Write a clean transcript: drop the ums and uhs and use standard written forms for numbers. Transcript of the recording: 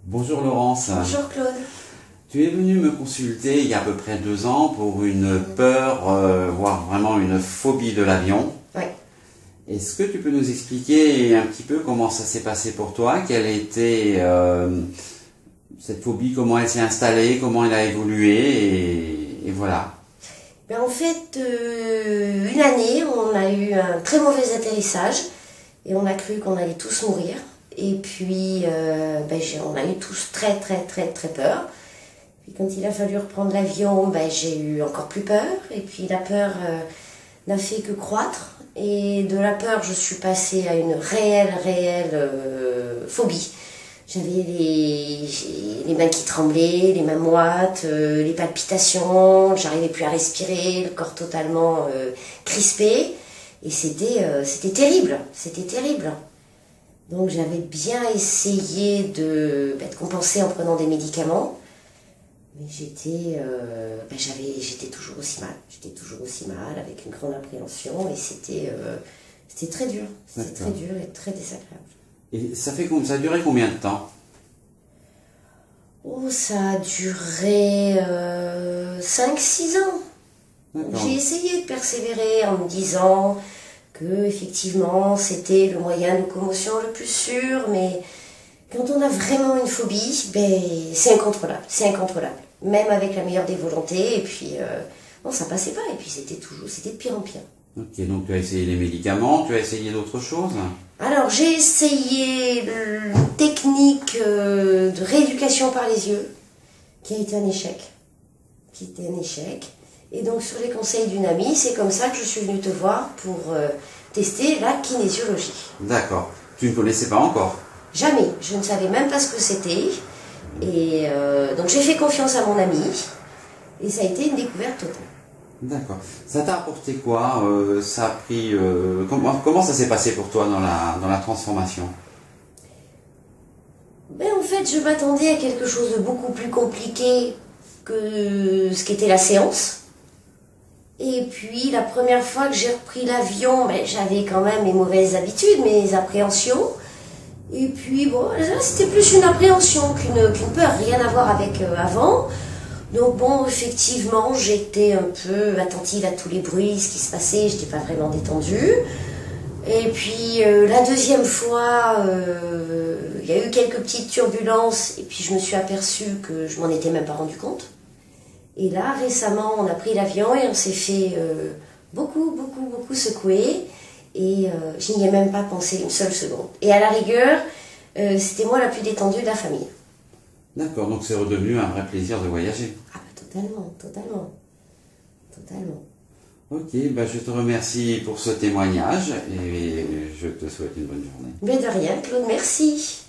Bonjour Laurence. Bonjour Claude. Tu es venue me consulter il y a à peu près 2 ans pour une peur, voire vraiment une phobie de l'avion. Oui. Est-ce que tu peux nous expliquer un petit peu comment ça s'est passé pour toi? Quelle était cette phobie? Comment elle s'est installée? Comment elle a évolué? Et voilà. Ben en fait, une année, on a eu un très mauvais atterrissage et on a cru qu'on allait tous mourir. Et puis, on a eu tous très peur. Puis quand il a fallu reprendre l'avion, j'ai eu encore plus peur. Et puis la peur n'a fait que croître. Et de la peur, je suis passée à une réelle phobie. J'avais les mains qui tremblaient, les mains moites, les palpitations, j'arrivais plus à respirer, le corps totalement crispé. Et c'était terrible. Donc j'avais bien essayé de compenser en prenant des médicaments, mais j'étais toujours aussi mal. J'étais toujours aussi mal, avec une grande appréhension, et c'était très dur. C'était très dur et très désagréable. Et ça a duré combien de temps? Oh, ça a duré 5-6 ans. J'ai essayé de persévérer en me disant que effectivement c'était le moyen de locomotion le plus sûr, mais quand on a vraiment une phobie, c'est incontrôlable, même avec la meilleure des volontés. Et puis non, ça passait pas, et puis c'était de pire en pire. Ok, donc tu as essayé les médicaments, tu as essayé d'autres choses? Alors j'ai essayé une technique de rééducation par les yeux, qui a été un échec. Et donc sur les conseils d'une amie, c'est comme ça que je suis venue te voir pour tester la kinésiologie. D'accord. Tu ne connaissais pas encore? Jamais. Je ne savais même pas ce que c'était. Et donc j'ai fait confiance à mon amie. Et ça a été une découverte totale. D'accord. Ça t'a apporté quoi? Ça a pris comment ça s'est passé pour toi dans la transformation? En fait, je m'attendais à quelque chose de beaucoup plus compliqué que ce qu'était la séance. Et puis la première fois que j'ai repris l'avion, j'avais quand même mes mauvaises habitudes, mes appréhensions. Et puis bon, là c'était plus une appréhension qu'une peur, rien à voir avec avant. Donc bon, effectivement, j'étais un peu attentive à tous les bruits, ce qui se passait, j'étais pas vraiment détendue. Et puis la deuxième fois, il y a eu quelques petites turbulences, et puis je me suis aperçue que je m'en étais même pas rendu compte. Et là, récemment, on a pris l'avion et on s'est fait beaucoup secouer, et je n'y ai même pas pensé une seule seconde. Et à la rigueur, c'était moi la plus détendue de la famille. D'accord, donc c'est redevenu un vrai plaisir de voyager. Ah totalement. Ok, je te remercie pour ce témoignage et je te souhaite une bonne journée. Mais de rien, Claude, merci.